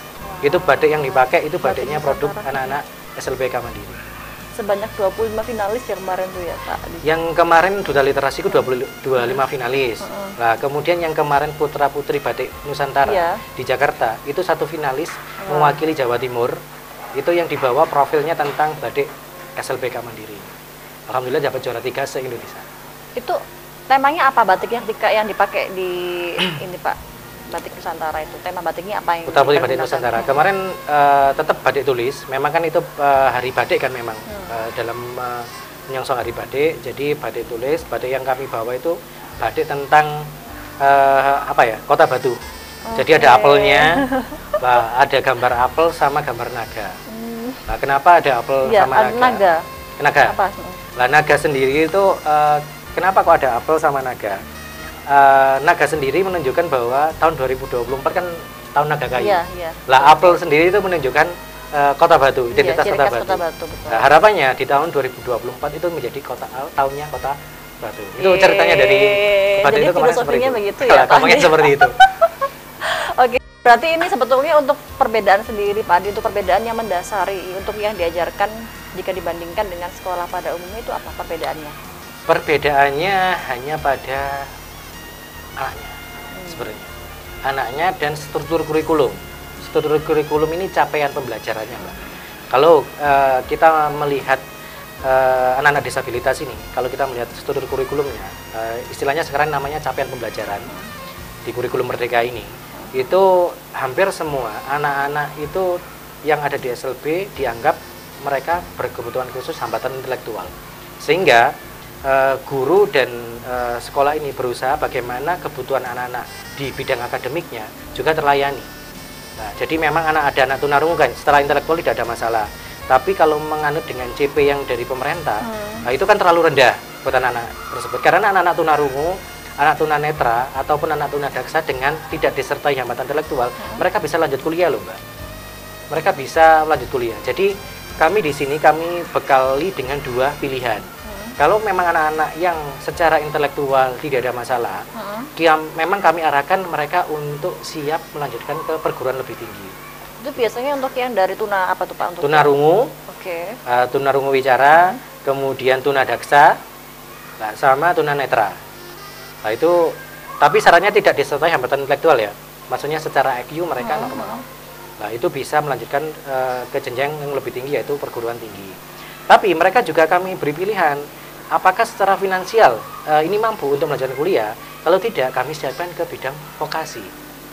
Itu batik yang dipakai itu batiknya produk anak-anak SLBK Mandiri. Sebanyak 25 finalis yang kemarin tuh ya Pak? Yang kemarin Duta Literasi itu 25 finalis. Nah, kemudian yang kemarin putra putri batik Nusantara di Jakarta itu 1 finalis mewakili Jawa Timur. Itu yang dibawa profilnya tentang batik SLBK Mandiri. Alhamdulillah dapat juara 3 se-Indonesia. Itu temanya apa batik yang dipakai di ini Pak? Batik Nusantara itu, tema batiknya apa yang putra putri batik Nusantara? Kemarin tetap batik tulis, memang kan itu hari batik kan memang dalam menyongsong hari batik, jadi batik tulis, batik yang kami bawa itu batik tentang Kota Batu. Jadi ada apelnya, ada gambar apel sama gambar naga. Nah, kenapa ada apel sama naga? Naga. Apa? Nah, naga sendiri itu kenapa kok ada apel sama naga? Naga sendiri menunjukkan bahwa tahun 2024 kan tahun naga kayu. Lah apel sendiri itu menunjukkan Kota Batu, identitas Kota Batu. Nah, harapannya di tahun 2024 itu menjadi tahunnya Kota Batu. Itu ceritanya dari Batu itu kemarin seperti itu. Begitu ya, kemarin seperti itu. Oke, berarti ini sebetulnya untuk perbedaan sendiri Pak Adi, untuk perbedaan yang mendasari untuk yang diajarkan jika dibandingkan dengan sekolah pada umumnya itu apa perbedaannya? Perbedaannya hanya pada anaknya sebenarnya, anaknya dan struktur kurikulum. Struktur kurikulum ini capaian pembelajarannya Mbak. Kalau kita melihat anak-anak disabilitas ini, kalau kita melihat struktur kurikulumnya, istilahnya sekarang namanya capaian pembelajaran di kurikulum Merdeka ini, itu hampir semua anak-anak itu yang ada di SLB dianggap mereka berkebutuhan khusus hambatan intelektual, sehingga guru dan sekolah ini berusaha bagaimana kebutuhan anak-anak di bidang akademiknya juga terlayani. Nah, jadi memang ada anak tunarungu kan, setelah intelektual tidak ada masalah. Tapi kalau menganut dengan CP yang dari pemerintah, nah itu kan terlalu rendah buat anak-anak tersebut. Karena anak-anak tunarungu, anak tunanetra ataupun anak tunadaksa dengan tidak disertai hambatan intelektual, mereka bisa lanjut kuliah loh, Mbak. Mereka bisa lanjut kuliah. Jadi kami di sini kami bekali dengan dua pilihan. Kalau memang anak-anak yang secara intelektual tidak ada masalah, memang kami arahkan mereka untuk siap melanjutkan ke perguruan lebih tinggi. Itu biasanya untuk yang dari tuna apa tuh Pak? Untuk tunarungu, tunarungu wicara, kemudian tunadaksa, nah, sama tunanetra. Nah itu, tapi syaratnya tidak disertai hambatan intelektual ya. Maksudnya secara IQ mereka normal. Nah itu bisa melanjutkan ke jenjang yang lebih tinggi, yaitu perguruan tinggi. Tapi mereka juga kami beri pilihan, apakah secara finansial ini mampu untuk melanjutkan kuliah? Kalau tidak, kami siapkan ke bidang vokasi.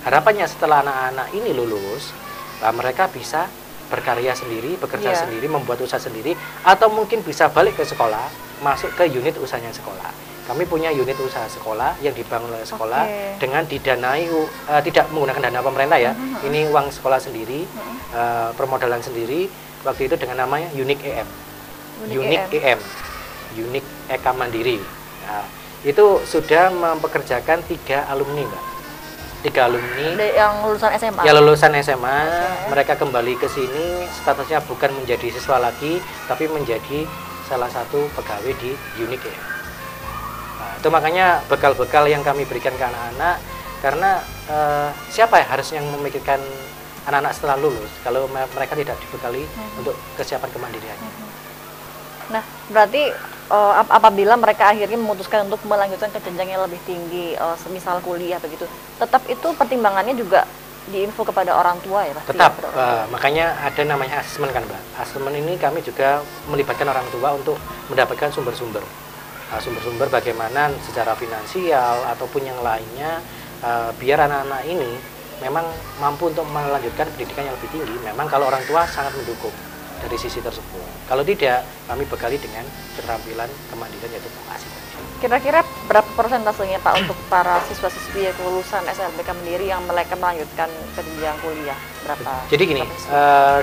Harapannya setelah anak-anak ini lulus, mereka bisa berkarya sendiri, bekerja sendiri, membuat usaha sendiri, atau mungkin bisa balik ke sekolah, masuk ke unit usahanya sekolah. Kami punya unit usaha sekolah yang dibangun oleh sekolah dengan didanai, tidak menggunakan dana pemerintah ya. Ini uang sekolah sendiri, permodalan sendiri. Waktu itu dengan namanya Unik EM. Unik EM, Unik Eka Mandiri. Nah, itu sudah mempekerjakan 3 alumni, Mbak. 3 alumni yang lulusan SMA. Ya lulusan SMA, mereka kembali ke sini, statusnya bukan menjadi siswa lagi, tapi menjadi salah satu pegawai di Unik ya. Nah, itu makanya bekal-bekal yang kami berikan ke anak-anak, karena siapa ya harus yang memikirkan anak-anak setelah lulus kalau mereka tidak dibekali untuk kesiapan kemandiriannya. Nah, berarti apabila mereka akhirnya memutuskan untuk melanjutkan ke jenjang yang lebih tinggi, semisal kuliah begitu, tetap itu pertimbangannya juga diinfo kepada orang tua ya? Tetap, makanya ada namanya asesmen kan Mbak. Asesmen ini kami juga melibatkan orang tua untuk mendapatkan sumber-sumber. Sumber-sumber bagaimana secara finansial ataupun yang lainnya, biar anak-anak ini memang mampu untuk melanjutkan pendidikan yang lebih tinggi, memang kalau orang tua sangat mendukung dari sisi tersebut. Kalau tidak, kami bekali dengan keterampilan kemandirian yaitu vokasi. Kira-kira berapa persentasenya Pak untuk para siswa-siswi yang lulusan SLBK Mandiri yang mereka melanjutkan ke jenjang kuliah? Berapa? Jadi gini,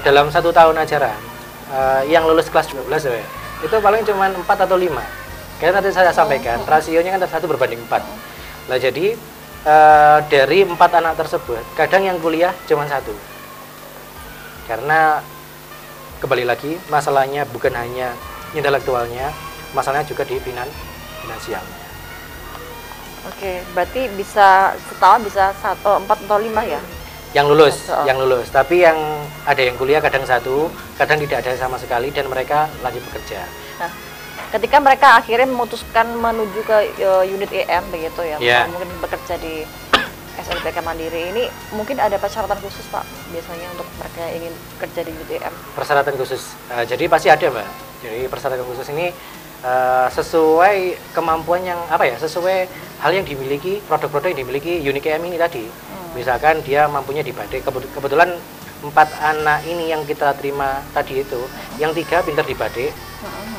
dalam 1 tahun ajaran, yang lulus kelas 12 ya, itu paling cuma 4 atau 5. Karena nanti saya sampaikan, rasionya kan 1:4. Nah jadi, dari 4 anak tersebut, kadang yang kuliah cuma 1. Karena kembali lagi, masalahnya bukan hanya intelektualnya, masalahnya juga di finansialnya. Oke, berarti bisa setahun bisa 4 atau 5 ya? Yang lulus. Tapi yang ada yang kuliah kadang 1, kadang tidak ada sama sekali, dan mereka lanjut bekerja. Nah, ketika mereka akhirnya memutuskan menuju ke unit EM begitu ya, mungkin bekerja di SLBK Mandiri ini, mungkin ada persyaratan khusus Pak biasanya untuk mereka yang ingin kerja di UTM? Persyaratan khusus, jadi pasti ada Mbak. Jadi persyaratan khusus ini sesuai kemampuan yang sesuai hal yang dimiliki, produk-produk yang dimiliki Unik EM ini tadi. Misalkan dia mampunya di badik, kebetulan 4 anak ini yang kita terima tadi itu, yang 3 pintar di badik,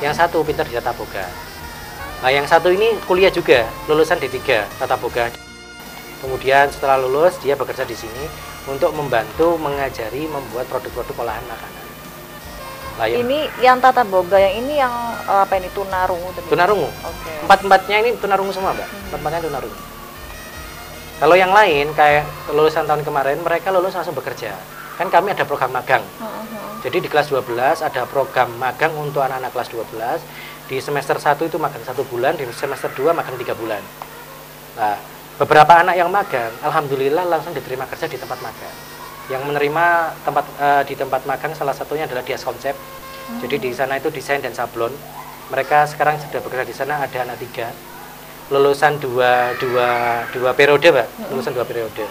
yang 1 pintar di tata boga. Nah yang 1 ini kuliah juga, lulusan D3 tata boga. Kemudian setelah lulus dia bekerja di sini untuk membantu mengajari membuat produk-produk olahan makanan. Nah, ini yang tata boga, yang ini yang ini tunarungu? Tunarungu. Okay. 4-4-nya ini tunarungu semua Mbak. 4-4-nya tunarungu. Kalau yang lain kayak lulusan tahun kemarin mereka lulus langsung bekerja. Kan kami ada program magang. Jadi di kelas 12 ada program magang untuk anak-anak kelas 12. Di semester 1 itu magang 1 bulan, di semester 2 magang 3 bulan. Nah, beberapa anak yang magang, alhamdulillah langsung diterima kerja di tempat magang. Yang menerima di tempat magang salah satunya adalah Dias Konsep. Jadi di sana itu desain dan sablon. Mereka sekarang sudah bekerja di sana, ada anak 3. Lulusan dua periode, Pak. Lulusan 2 periode.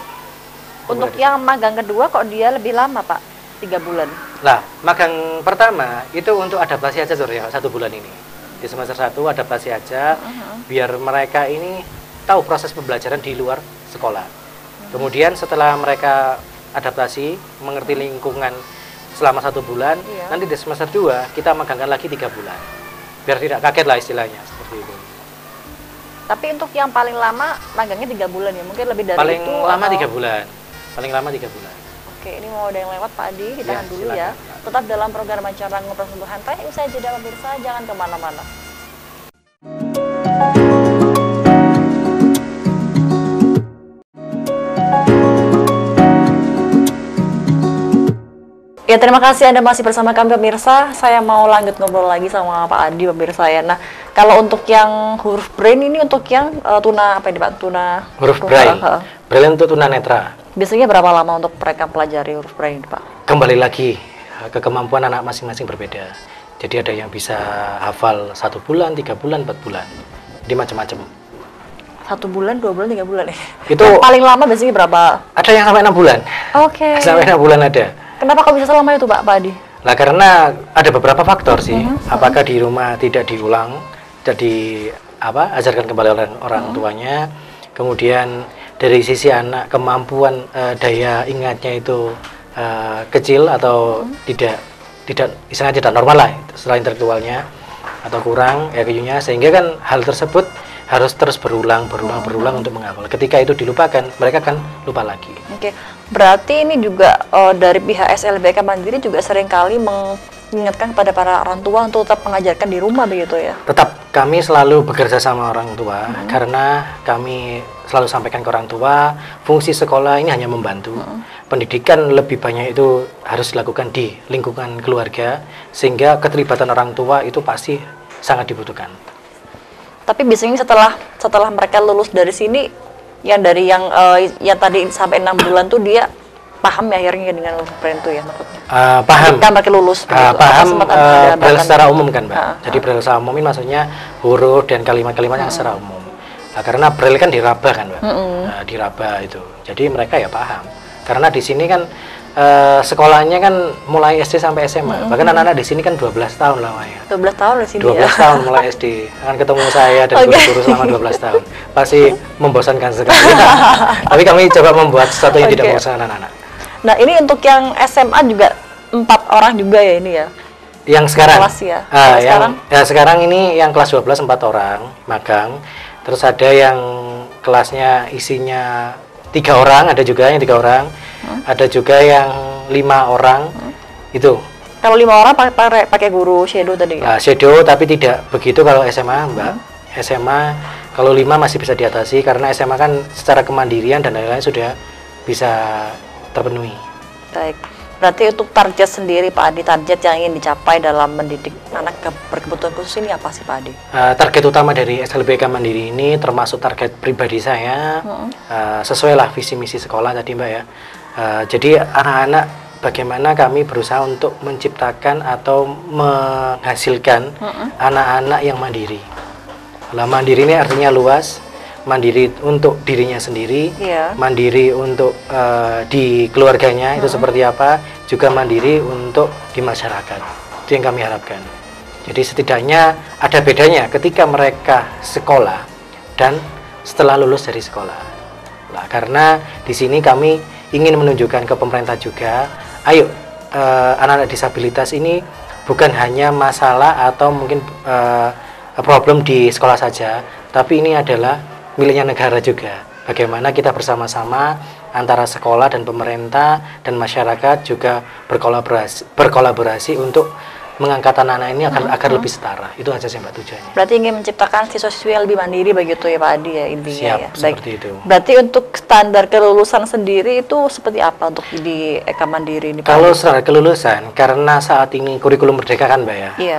Untuk yang magang kedua kok dia lebih lama, Pak? 3 bulan. Lah, magang pertama itu untuk adaptasi aja ya, 1 bulan ini. Di semester 1 adaptasi aja, biar mereka ini tahu proses pembelajaran di luar sekolah. Kemudian setelah mereka adaptasi, mengerti lingkungan selama 1 bulan, nanti di semester 2 kita magangkan lagi 3 bulan. Biar tidak kaget lah istilahnya, seperti itu. Tapi untuk yang paling lama magangnya 3 bulan ya, mungkin lebih dari Paling itu lama atau... 3 bulan. Paling lama 3 bulan. Oke, ini mau ada yang lewat Pak Adi, ditahan dulu silakan. ya. Tetap dalam program acara Ngobrol Santai, usai jeda pemirsa, jangan kemana-mana. Ya, terima kasih Anda masih bersama kami pemirsa. Saya mau lanjut ngobrol lagi sama Pak Adi pemirsa ya. Nah, kalau untuk yang huruf braille ini untuk yang tuna apa ini Pak? Tuna Huruf braille. Braille untuk tunanetra. Biasanya berapa lama untuk mereka pelajari huruf braille ini Pak? Kembali lagi ke kemampuan anak masing-masing berbeda. Jadi ada yang bisa hafal 1 bulan, 3 bulan, 4 bulan. Jadi macam-macam. 1 bulan, 2 bulan, 3 bulan ya? Itu yang paling lama biasanya berapa? Ada yang sampai 6 bulan. Oke. Sampai 6 bulan ada. Kenapa kok bisa selama itu Pak Adi? Lah karena ada beberapa faktor sih. Apakah di rumah tidak diulang, jadi ajarkan kembali oleh orang tuanya. Kemudian dari sisi anak kemampuan daya ingatnya itu kecil atau tidak istilahnya tidak normal lah setelah intelektualnya atau kurang IQ-nya, sehingga kan hal tersebut harus terus berulang untuk menghafal. Ketika itu dilupakan, mereka akan lupa lagi. Oke, berarti ini juga dari pihak SLBK Mandiri juga seringkali mengingatkan kepada para orang tua untuk tetap mengajarkan di rumah begitu ya? Tetap, kami selalu bekerja sama orang tua karena kami selalu sampaikan ke orang tua, fungsi sekolah ini hanya membantu. Pendidikan lebih banyak itu harus dilakukan di lingkungan keluarga, sehingga keterlibatan orang tua itu pasti sangat dibutuhkan. Tapi biasanya setelah mereka lulus dari sini, yang dari yang tadi sampai 6 bulan tuh dia paham ya akhirnya dengan huruf braille itu ya maksudnya? Paham. Ketika mereka lulus. Paham braille secara umum kan Mbak. Jadi braille secara umum ini maksudnya huruf dan kalimat-kalimat yang secara umum. Nah, karena braille kan diraba kan Mbak. Diraba itu. Jadi mereka ya paham. Karena di sini kan sekolahnya kan mulai SD sampai SMA. Bahkan anak-anak di sini kan 12 tahun lamanya. 12 tahun di sini 12 ya? tahun mulai SD. Akan ketemu saya dan guru-guru selama 12 tahun. Pasti membosankan sekali. Tapi kami coba membuat sesuatu yang tidak membosankan anak-anak. Nah, ini untuk yang SMA juga 4 orang juga ya ini ya? Yang sekarang? Kelas ya? Sekarang ini yang kelas 12 4 orang magang. Terus ada yang kelasnya isinya 3 orang, ada juga yang 3 orang. Ada juga yang 5 orang. Itu. Kalau 5 orang pakai guru shadow tadi ya? Shadow, tapi tidak begitu kalau SMA Mbak. SMA kalau 5 masih bisa diatasi karena SMA kan secara kemandirian dan lain-lain sudah bisa terpenuhi. Baik. Berarti untuk target sendiri Pak Adi, target yang ingin dicapai dalam mendidik anak berkebutuhan khusus ini apa sih Pak Adi? Target utama dari SLBK Mandiri ini termasuk target pribadi saya, sesuai lah visi misi sekolah tadi Mbak ya. Jadi anak-anak bagaimana kami berusaha untuk menciptakan atau menghasilkan anak-anak yang mandiri. Lah mandiri ini artinya luas, mandiri untuk dirinya sendiri, mandiri untuk di keluarganya itu seperti apa, juga mandiri untuk di masyarakat. Itu yang kami harapkan. Jadi setidaknya ada bedanya ketika mereka sekolah dan setelah lulus dari sekolah. Lah karena di sini kami ingin menunjukkan ke pemerintah juga, ayo anak-anak disabilitas ini bukan hanya masalah atau mungkin problem di sekolah saja, tapi ini adalah miliknya negara juga. Bagaimana kita bersama-sama antara sekolah dan pemerintah dan masyarakat juga berkolaborasi untuk mengangkat anak-anak ini agar lebih setara. Itu aja sih Mbak tujuannya. Berarti ingin menciptakan siswa-siswi yang lebih mandiri begitu ya Pak Adi ya intinya. Siap, ya. seperti itu. Berarti untuk standar kelulusan sendiri itu seperti apa untuk di Eka Mandiri ini Pak Kalau Adi? standar kelulusan, karena saat ini kurikulum merdeka kan Mbak ya. Iya.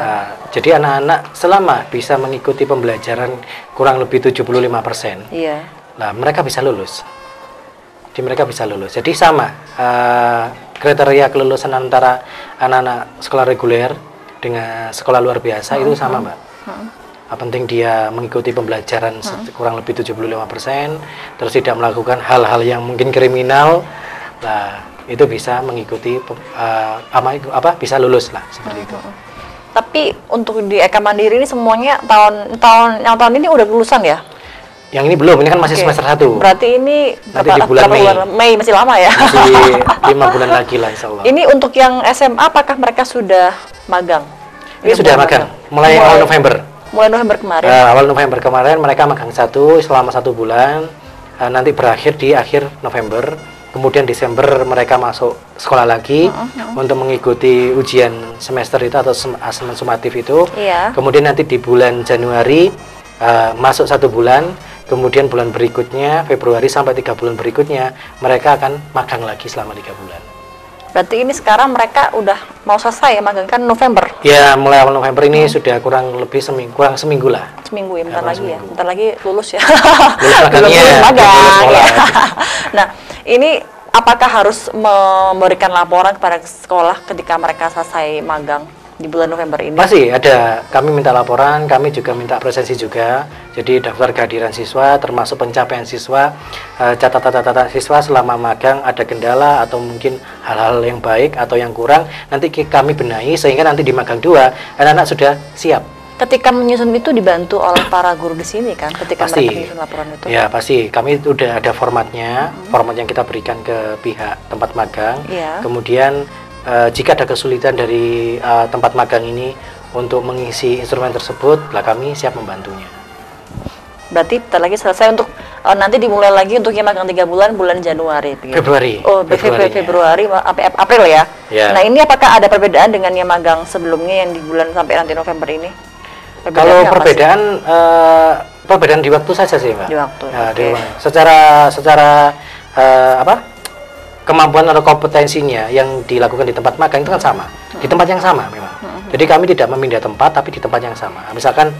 Jadi anak-anak selama bisa mengikuti pembelajaran kurang lebih 75%. Iya. Nah, mereka bisa lulus. Jadi mereka bisa lulus. Jadi sama kriteria kelulusan antara anak-anak sekolah reguler dengan sekolah luar biasa itu sama Mbak. Penting dia mengikuti pembelajaran kurang lebih 75%, terus tidak melakukan hal-hal yang mungkin kriminal. Nah, itu bisa mengikuti bisa lulus lah seperti itu. Tapi untuk di Eka Mandiri ini semuanya tahun ini udah lulusan ya? Yang ini belum, ini kan masih semester 1. Berarti ini nanti di bulan Mei masih lama ya? Masih 5 bulan lagi lah insya Allah. Ini untuk yang SMA apakah mereka sudah magang? Ini sudah magang, mulai awal November. Mulai November kemarin. Awal November kemarin mereka magang selama 1 bulan, nanti berakhir di akhir November. Kemudian Desember mereka masuk sekolah lagi untuk mengikuti ujian semester itu atau asesmen sumatif itu. Iya. Kemudian nanti di bulan Januari masuk 1 bulan. Kemudian bulan berikutnya, Februari sampai 3 bulan berikutnya, mereka akan magang lagi selama 3 bulan. Berarti ini sekarang mereka udah mau selesai ya magang kan November? Ya, mulai awal November ini sudah kurang seminggu lah. Seminggu ya, bentar lagi seminggu. ya. Bentar lagi lulus ya. Lulus magangnya. Belum magang. Lulus sekolah. Ya. Nah, ini apakah harus memberikan laporan kepada sekolah ketika mereka selesai magang di bulan November ini? Masih ada, kami minta laporan, kami juga minta presensi juga. Jadi daftar kehadiran siswa, termasuk pencapaian siswa, catatan siswa selama magang ada kendala atau mungkin hal-hal yang baik atau yang kurang, nanti kami benahi sehingga nanti di magang 2 anak-anak sudah siap. Ketika menyusun itu dibantu oleh para guru di sini kan, ketika Pasti. mereka menyusun laporan itu? Ya pasti, kami udah ada formatnya, format yang kita berikan ke pihak tempat magang. Iya. Kemudian jika ada kesulitan dari tempat magang ini untuk mengisi instrumen tersebut, lah kami siap membantunya. Berarti bentar lagi selesai untuk nanti dimulai lagi untuk yang magang 3 bulan, bulan Januari. Begitu. Februari. Oh, Februari sampai April ya? Ya. Nah, ini apakah ada perbedaan dengan yang magang sebelumnya yang di bulan sampai nanti November ini? Kalau perbedaan di waktu saja sih, Mbak. Di waktu. Nah, Okay. Secara kemampuan atau kompetensinya yang dilakukan di tempat magang itu kan sama, di tempat yang sama memang. Jadi kami tidak memindah tempat, tapi di tempat yang sama. Misalkan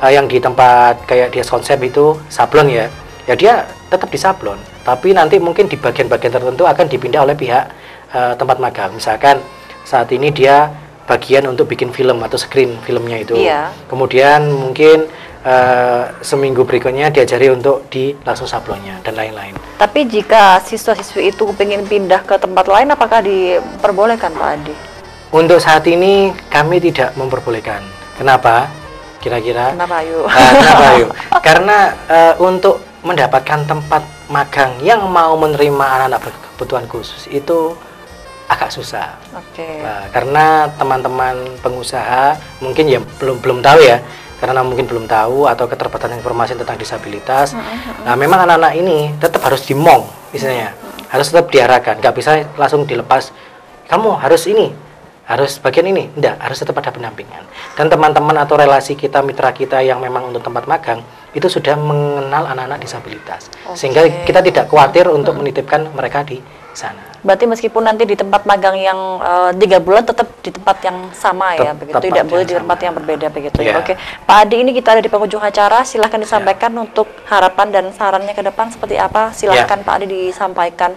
yang di tempat kayak dia konsep itu sablon ya dia tetap di sablon, tapi nanti mungkin di bagian-bagian tertentu akan dipindah oleh pihak tempat magang. Misalkan saat ini dia bagian untuk bikin film atau screen filmnya itu. Iya. Kemudian mungkin seminggu berikutnya diajari untuk di langsung sablonnya dan lain-lain. Tapi jika siswa-siswi itu ingin pindah ke tempat lain, apakah diperbolehkan Pak Adi? Untuk saat ini kami tidak memperbolehkan. Kenapa? Kira-kira? Kenapa Ayu? Kenapa Ayu? Karena untuk mendapatkan tempat magang yang mau menerima anak-anak berkebutuhan khusus itu agak susah. Oke. Karena teman-teman pengusaha mungkin ya belum tahu ya. Karena mungkin belum tahu atau keterbatasan informasi tentang disabilitas. Nah, memang anak-anak ini tetap harus dimong, misalnya, harus tetap diarahkan, nggak bisa langsung dilepas. Kamu harus ini, harus bagian ini, enggak, harus tetap ada pendampingan. Dan teman-teman atau relasi kita, mitra kita yang memang untuk tempat magang itu sudah mengenal anak-anak disabilitas, sehingga kita tidak khawatir untuk menitipkan mereka di sana. Berarti meskipun nanti di tempat magang yang 3 bulan tetap di tempat yang sama ya, begitu, tidak boleh di tempat yang berbeda begitu ya. Oke, Pak Adi, ini kita ada di penghujung acara, silahkan disampaikan untuk harapan dan sarannya ke depan seperti apa, silahkan Pak Adi disampaikan.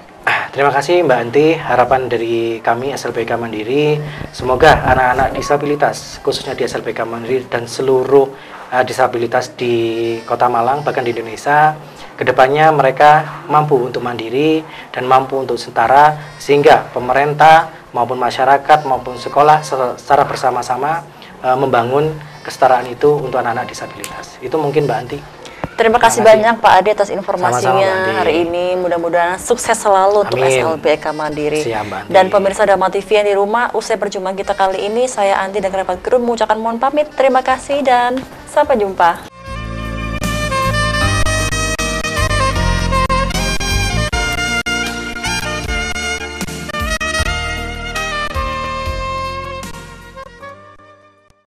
Terima kasih Mbak Anti, harapan dari kami SLBK Mandiri, semoga anak-anak disabilitas, khususnya di SLBK Mandiri dan seluruh disabilitas di Kota Malang, bahkan di Indonesia, kedepannya mereka mampu untuk mandiri dan mampu untuk setara, sehingga pemerintah maupun masyarakat maupun sekolah secara bersama-sama membangun kesetaraan itu untuk anak-anak disabilitas. Itu mungkin Mbak Anti. Terima kasih banyak Pak Adi atas informasinya hari ini. Mudah-mudahan sukses selalu untuk SLBK Mandiri. Siap, dan pemirsa Dharma TV yang di rumah, usai perjumpaan kita kali ini, saya Anti dan kerabat kru mengucapkan mohon pamit. Terima kasih dan sampai jumpa.